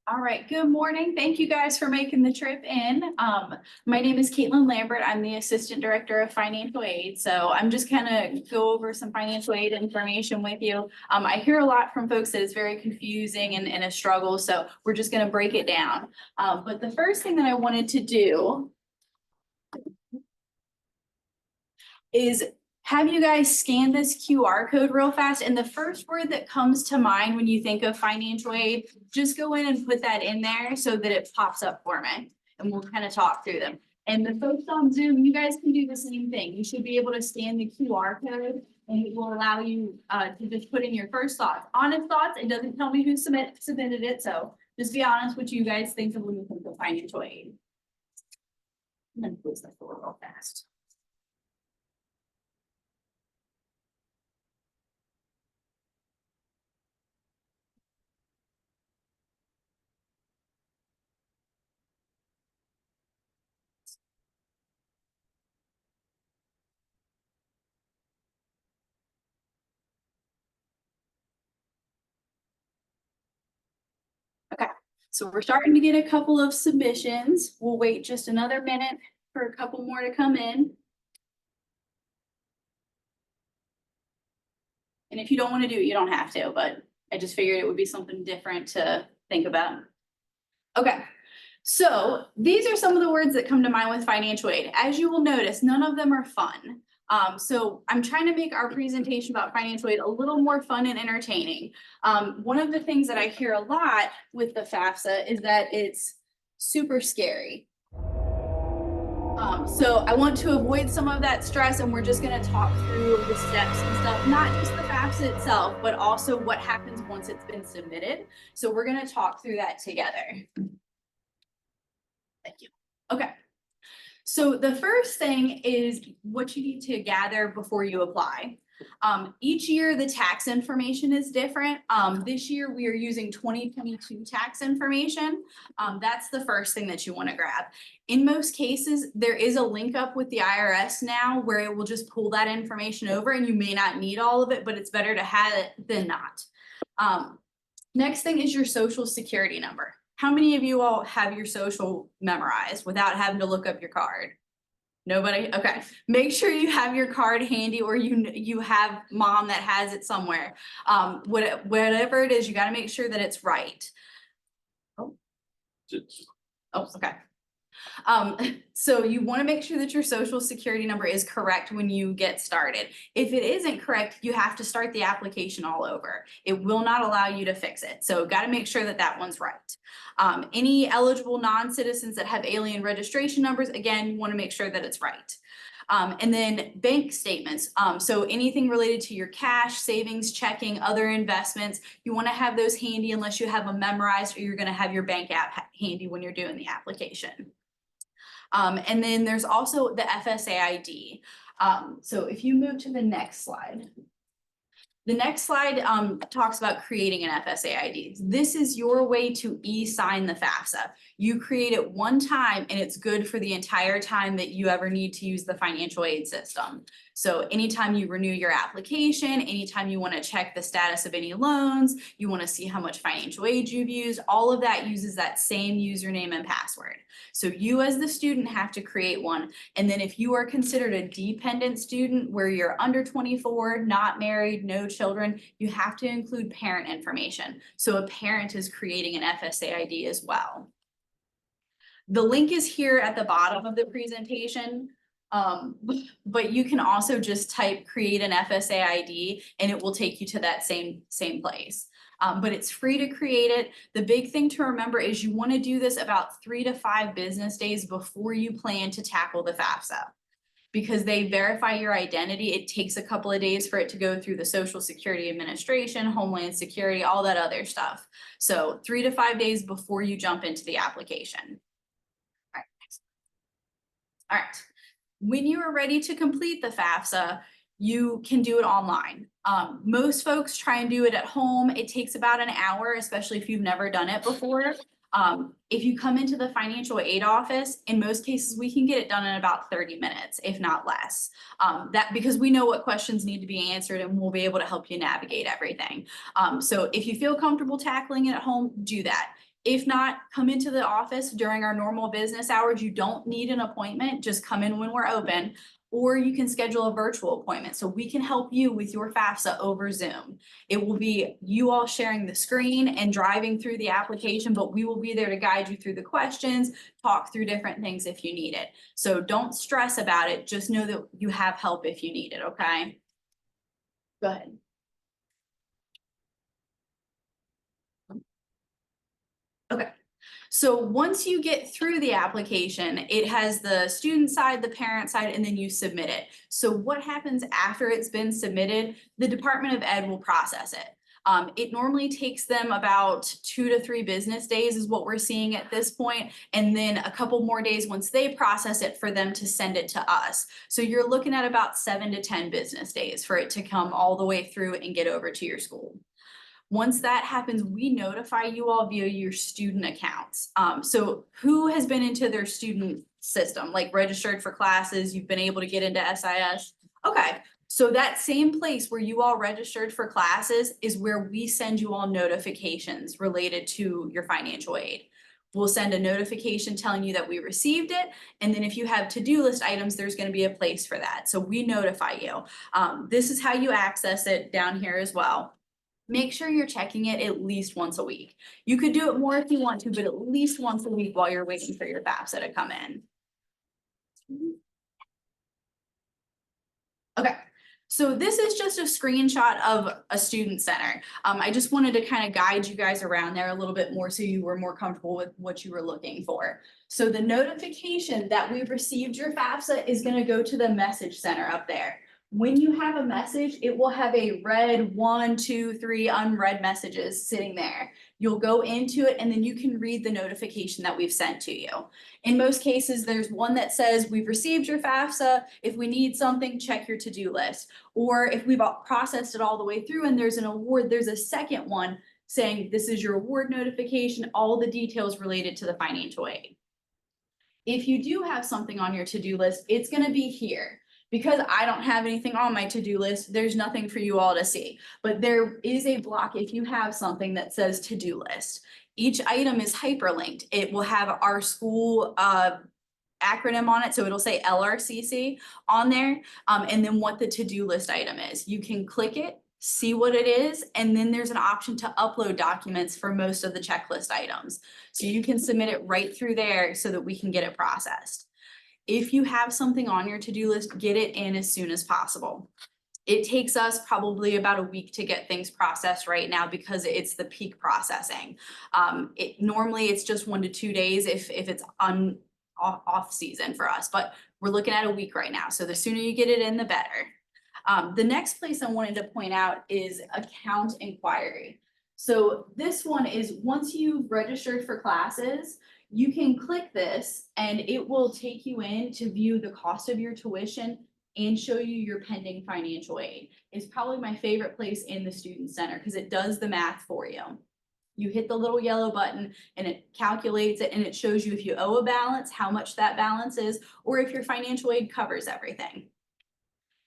All right, good morning. Thank you guys for making the trip in. My name is Caitlin Lambert. I'm the Assistant Director of Financial Aid. So I'm just kind of go over some financial aid information with you. I hear a lot from folks that it's very confusing and a struggle, so we're just gonna break it down. But the first thing that I wanted to do is have you guys scan this QR code real fast. And the first word that comes to mind when you think of financial aid, just go in and put that in there so that it pops up for me. And we'll kind of talk through them. And the folks on Zoom, you guys can do the same thing. You should be able to scan the QR code and it will allow you to just put in your first thoughts. Honest thoughts, it doesn't tell me who submitted it. So just be honest what you guys think of when you think of financial aid. And then close that door real fast. Okay, so we're starting to get a couple of submissions. We'll wait just another minute for a couple more to come in. And if you don't want to do it, you don't have to, but I just figured it would be something different to think about. Okay, so these are some of the words that come to mind with financial aid. As you will notice, none of them are fun. So I'm trying to make our presentation about financial aid a little more fun and entertaining. One of the things that I hear a lot with the FAFSA is that it's super scary. So I want to avoid some of that stress, and we're just going to talk through the steps and stuff, not just the FAFSA itself, but also what happens once it's been submitted. So we're going to talk through that together. Thank you. Okay. So the first thing is what you need to gather before you apply. Each year the tax information is different. This year we are using 2022 tax information. That's the first thing that you want to grab. In most cases, there is a link up with the IRS now where it will just pull that information over, and you may not need all of it, but it's better to have it than not. Next thing is your social security number. How many of you all have your social memorized without having to look up your card? Nobody? Okay. Make sure you have your card handy, or you have mom that has it somewhere. Whatever it is, you got to make sure that it's right. Oh, okay. So you want to make sure that your social security number is correct when you get started. If it isn't correct, you have to start the application all over. It will not allow you to fix it. So got to make sure that that one's right. Any eligible non-citizens that have alien registration numbers, again, you want to make sure that it's right. And then bank statements. So anything related to your cash, savings, checking, other investments, you want to have those handy unless you have them memorized, or you're going to have your bank app handy when you're doing the application. And then there's also the FSA ID. So if you move to the next slide. The next slide talks about creating an FSA ID. This is your way to e-sign the FAFSA. You create it one time and it's good for the entire time that you ever need to use the financial aid system. So anytime you renew your application, anytime you want to check the status of any loans, you want to see how much financial aid you've used, all of that uses that same username and password. So you as the student have to create one. And then if you are considered a dependent student where you're under 24, not married, no children, you have to include parent information. So a parent is creating an FSA ID as well. The link is here at the bottom of the presentation. But you can also just type create an FSA ID and it will take you to that same place. But it's free to create it. The big thing to remember is you want to do this about 3 to 5 business days before you plan to tackle the FAFSA. Because they verify your identity, it takes a couple of days for it to go through the Social Security Administration, Homeland Security, all that other stuff. So 3 to 5 days before you jump into the application. All right, next. All right. When you are ready to complete the FAFSA, you can do it online. Most folks try and do it at home. It takes about an hour, especially if you've never done it before. If you come into the financial aid office, in most cases, we can get it done in about 30 minutes, if not less. Because we know what questions need to be answered and we'll be able to help you navigate everything. So if you feel comfortable tackling it at home, do that. If not, come into the office during our normal business hours. You don't need an appointment, just come in when we're open. Or you can schedule a virtual appointment, so we can help you with your FAFSA over Zoom. It will be you all sharing the screen and driving through the application, but we will be there to guide you through the questions, talk through different things if you need it. So don't stress about it, just know that you have help if you need it, okay? Go ahead. Okay, so once you get through the application, it has the student side, the parent side, and then you submit it. So what happens after it's been submitted? The Department of Ed will process it. It normally takes them about 2 to 3 business days is what we're seeing at this point, and then a couple more days once they process it for them to send it to us. So you're looking at about 7 to 10 business days for it to come all the way through and get over to your school. Once that happens, we notify you all via your student accounts. So who has been into their student system, like registered for classes, you've been able to get into SIS? Okay, so that same place where you all registered for classes is where we send you all notifications related to your financial aid. We'll send a notification telling you that we received it. And then if you have to-do list items, there's gonna be a place for that. So we notify you. This is how you access it down here as well. Make sure you're checking it at least once a week. You could do it more if you want to, but at least once a week while you're waiting for your FAFSA to come in. Okay, so this is just a screenshot of a student center. I just wanted to kind of guide you guys around there a little bit more so you were more comfortable with what you were looking for. So the notification that we received your FAFSA is gonna go to the message center up there. When you have a message, it will have a red 1, 2, 3 unread messages sitting there. You'll go into it and then you can read the notification that we've sent to you. In most cases, there's one that says, we've received your FAFSA. If we need something, check your to-do list. Or if we've processed it all the way through and there's an award, there's a second one saying, this is your award notification, all the details related to the financial aid. If you do have something on your to-do list, it's gonna be here. Because I don't have anything on my to-do list, there's nothing for you all to see. But there is a block if you have something that says to-do list. Each item is hyperlinked. It will have our school acronym on it, so it'll say LRCC on there, and then what the to-do list item is. You can click it, see what it is, and then there's an option to upload documents for most of the checklist items. So you can submit it right through there so that we can get it processed. If you have something on your to-do list, get it in as soon as possible. It takes us probably about a week to get things processed right now because it's the peak processing. Normally it's just 1 to 2 days if it's off season for us, but we're looking at a week right now. So the sooner you get it in, the better. The next place I wanted to point out is account inquiry. So this one is once you've registered for classes, you can click this and it will take you in to view the cost of your tuition and show you your pending financial aid. It's probably my favorite place in the student center because it does the math for you. You hit the little yellow button and it calculates it and it shows you if you owe a balance, how much that balance is, or if your financial aid covers everything.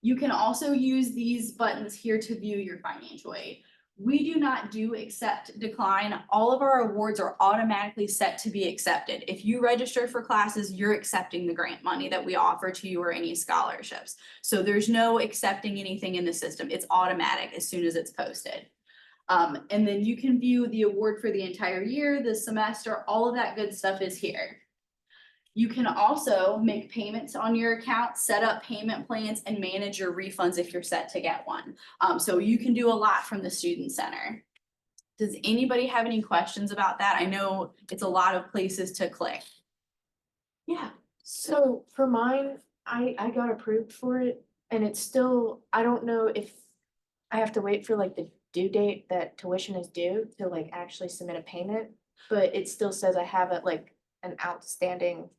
You can also use these buttons here to view your financial aid. We do not do accept, decline. All of our awards are automatically set to be accepted. If you register for classes, you're accepting the grant money that we offer to you or any scholarships. So there's no accepting anything in the system. It's automatic as soon as it's posted. And then you can view the award for the entire year, the semester, all of that good stuff is here. You can also make payments on your account, set up payment plans, and manage your refunds if you're set to get one. So you can do a lot from the student center. Does anybody have any questions about that? I know it's a lot of places to click. Yeah. So for mine, I got approved for it and it's still, I don't know if I have to wait for like the due date that tuition is due to like actually submit a payment. But it still says I have it like an outstanding,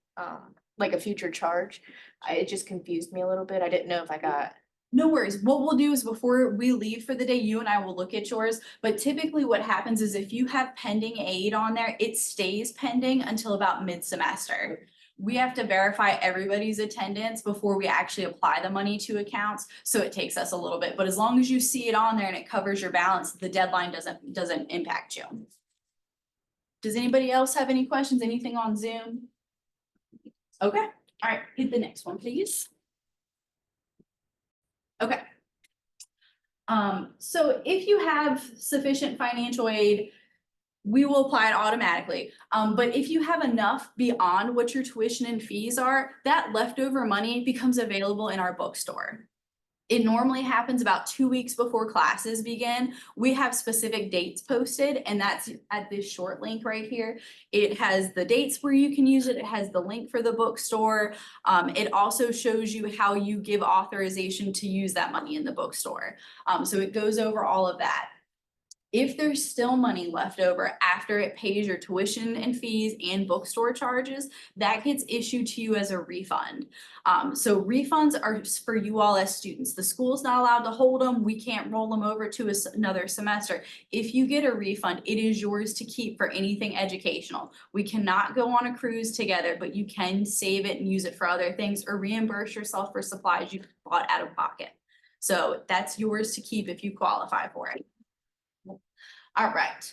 like a future charge. It just confused me a little bit. I didn't know if I got. No worries. What we'll do is before we leave for the day, you and I will look at yours. But typically what happens is if you have pending aid on there, it stays pending until about mid-semester. We have to verify everybody's attendance before we actually apply the money to accounts. So it takes us a little bit, but as long as you see it on there and it covers your balance, the deadline doesn't impact you. Does anybody else have any questions? Anything on Zoom? Okay, all right, hit the next one, please. Okay. So if you have sufficient financial aid, we will apply it automatically. But if you have enough beyond what your tuition and fees are, that leftover money becomes available in our bookstore. It normally happens about 2 weeks before classes begin. We have specific dates posted, and that's at this short link right here. It has the dates where you can use it. It has the link for the bookstore. It also shows you how you give authorization to use that money in the bookstore. So it goes over all of that. If there's still money left over after it pays your tuition and fees and bookstore charges, that gets issued to you as a refund. So refunds are for you all as students. The school's not allowed to hold them. We can't roll them over to another semester. If you get a refund, it is yours to keep for anything educational. We cannot go on a cruise together, but you can save it and use it for other things or reimburse yourself for supplies you bought out of pocket. So that's yours to keep if you qualify for it. All right.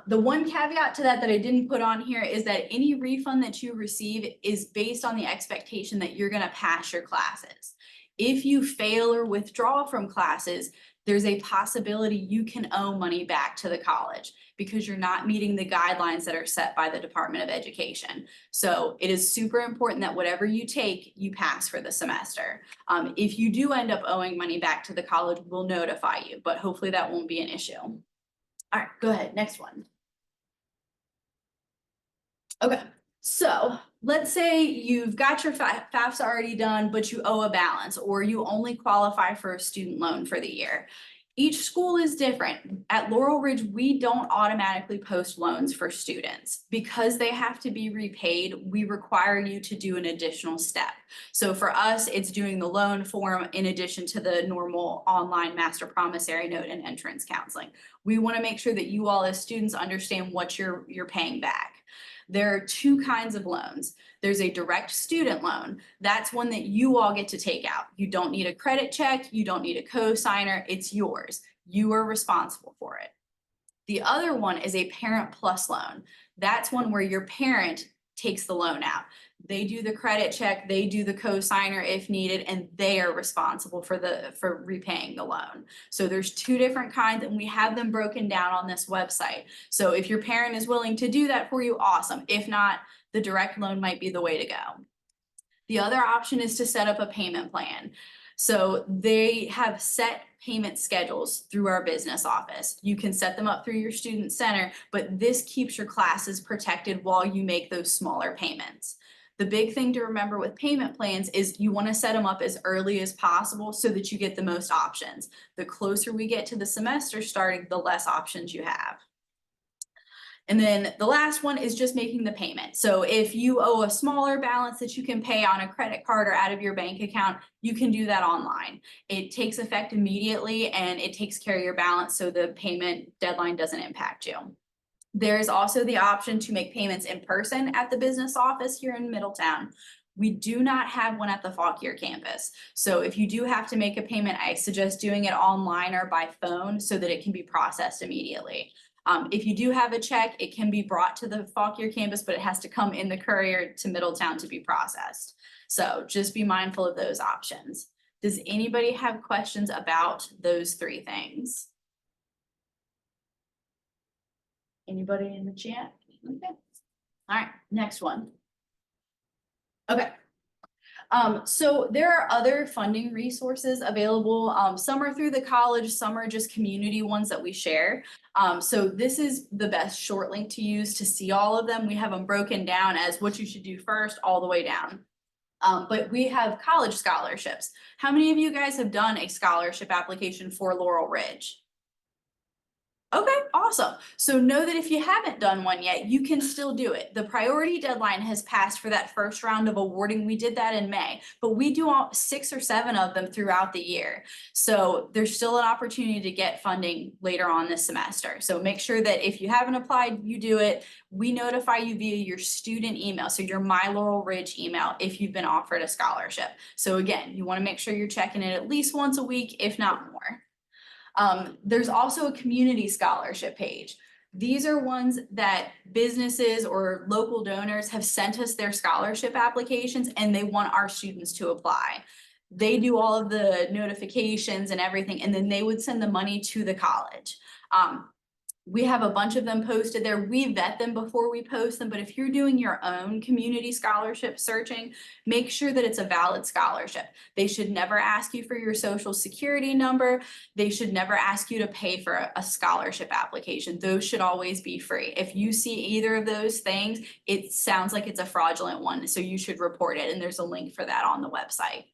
The one caveat to that I didn't put on here is that any refund that you receive is based on the expectation that you're gonna pass your classes. If you fail or withdraw from classes, there's a possibility you can owe money back to the college because you're not meeting the guidelines that are set by the Department of Education. So it is super important that whatever you take, you pass for the semester. If you do end up owing money back to the college, we'll notify you, but hopefully that won't be an issue. All right, go ahead, next one. Okay, so let's say you've got your FAFSA already done, but you owe a balance, or you only qualify for a student loan for the year. Each school is different. At Laurel Ridge, we don't automatically post loans for students. Because they have to be repaid, we require you to do an additional step. So for us, it's doing the loan form in addition to the normal online master promissory note and entrance counseling. We want to make sure that you all as students understand what you're paying back. There are two kinds of loans. There's a direct student loan. That's one that you all get to take out. You don't need a credit check. You don't need a co-signer. It's yours. You are responsible for it. The other one is a Parent Plus loan. That's one where your parent takes the loan out. They do the credit check, they do the co-signer if needed, and they are responsible for repaying the loan. So there's two different kinds, and we have them broken down on this website. So if your parent is willing to do that for you, awesome. If not, the direct loan might be the way to go. The other option is to set up a payment plan. So they have set payment schedules through our business office. You can set them up through your student center, but this keeps your classes protected while you make those smaller payments. The big thing to remember with payment plans is you want to set them up as early as possible so that you get the most options. The closer we get to the semester starting, the less options you have. And then the last one is just making the payment. So if you owe a smaller balance that you can pay on a credit card or out of your bank account, you can do that online. It takes effect immediately and it takes care of your balance so the payment deadline doesn't impact you. There's also the option to make payments in person at the business office here in Middletown. We do not have one at the Fauquier campus. So if you do have to make a payment, I suggest doing it online or by phone so that it can be processed immediately. If you do have a check, it can be brought to the Fauquier campus, but it has to come in the courier to Middletown to be processed. So just be mindful of those options. Does anybody have questions about those three things? Anybody in the chat? Okay. All right, next one. Okay. So there are other funding resources available. Some are through the college, some are just community ones that we share. So this is the best short link to use to see all of them. We have them broken down as what you should do first all the way down. But we have college scholarships. How many of you guys have done a scholarship application for Laurel Ridge? Okay, awesome. So know that if you haven't done one yet, you can still do it. The priority deadline has passed for that first round of awarding. We did that in May, but we do 6 or 7 of them throughout the year. So there's still an opportunity to get funding later on this semester. So make sure that if you haven't applied, you do it. We notify you via your student email. So your My Laurel Ridge email if you've been offered a scholarship. So again, you want to make sure you're checking it at least once a week, if not more. There's also a community scholarship page. These are ones that businesses or local donors have sent us their scholarship applications and they want our students to apply. They do all of the notifications and everything, and then they would send the money to the college. We have a bunch of them posted there. We vet them before we post them, but if you're doing your own community scholarship searching, make sure that it's a valid scholarship. They should never ask you for your social security number. They should never ask you to pay for a scholarship application. Those should always be free. If you see either of those things, it sounds like it's a fraudulent one, so you should report it, and there's a link for that on the website.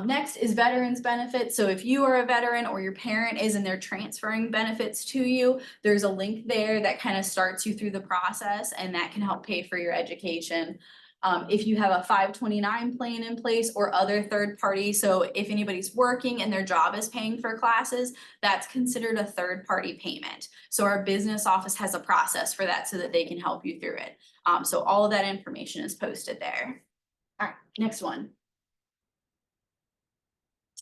Next is veterans benefits. So if you are a veteran or your parent is and they're transferring benefits to you, there's a link there that kind of starts you through the process, and that can help pay for your education. If you have a 529 plan in place or other third party, so if anybody's working and their job is paying for classes, that's considered a third party payment. So our business office has a process for that so that they can help you through it. So all of that information is posted there. All right, next one.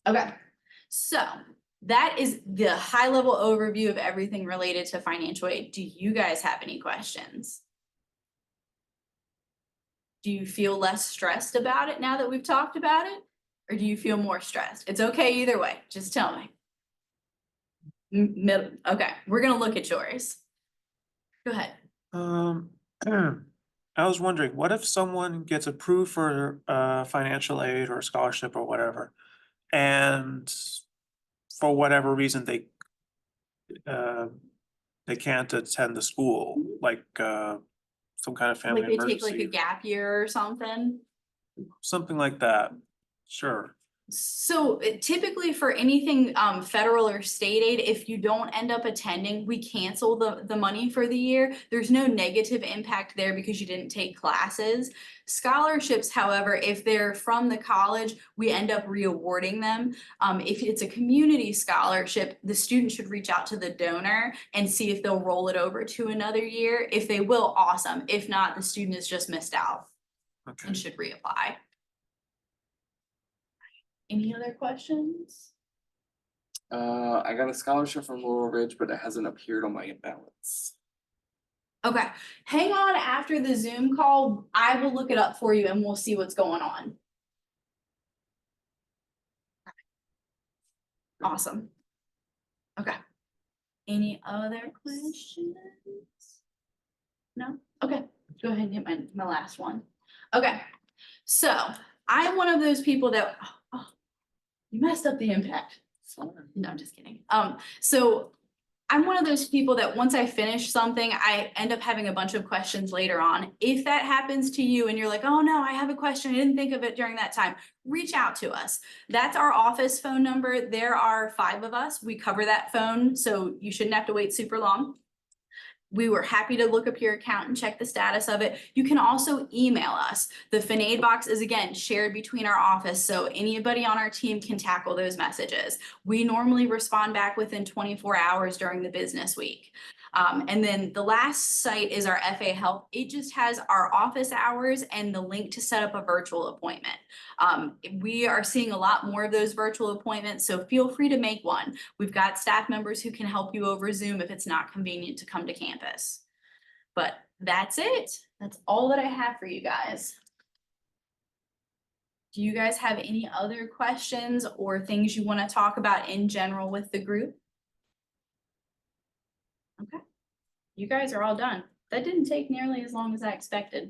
Okay, so that is the high level overview of everything related to financial aid. Do you guys have any questions? Do you feel less stressed about it now that we've talked about it? Or do you feel more stressed? It's okay either way, just tell me. Okay, we're gonna look at yours. Go ahead. I was wondering, what if someone gets approved for financial aid or scholarship or whatever, and for whatever reason they can't attend the school, like some kind of family Like they take like a emergency, gap year or something? something like that? Sure. So typically for anything federal or state aid, if you don't end up attending, we cancel the money for the year. There's no negative impact there because you didn't take classes. Scholarships, however, if they're from the college, we end up re-awarding them. If it's a community scholarship, the student should reach out to the donor and see if they'll roll it over to another year. If they will, awesome. If not, the student is just missed out Okay. and should reapply. Any other questions? I got a scholarship from Laurel Ridge, but it hasn't appeared on my imbalance. Okay, hang on after the Zoom call. I will look it up for you and we'll see what's going on. Awesome. Okay. Any other questions? No? Okay, go ahead and hit my last one. Okay, so I'm one of those people that, you messed up the impact. No, I'm just kidding. So I'm one of those people that once I finish something, I end up having a bunch of questions later on. If that happens to you and you're like, oh no, I have a question, I didn't think of it during that time, reach out to us. That's our office phone number. There are 5 of us. We cover that phone, so you shouldn't have to wait super long. We were happy to look up your account and check the status of it. You can also email us. The FinAid box is again shared between our office, so anybody on our team can tackle those messages. We normally respond back within 24 hours during the business week. And then the last site is our FA Help. It just has our office hours and the link to set up a virtual appointment. We are seeing a lot more of those virtual appointments, so feel free to make one. We've got staff members who can help you over Zoom if it's not convenient to come to campus. But that's it. That's all that I have for you guys. Do you guys have any other questions or things you want to talk about in general with the group? Okay, you guys are all done. That didn't take nearly as long as I expected.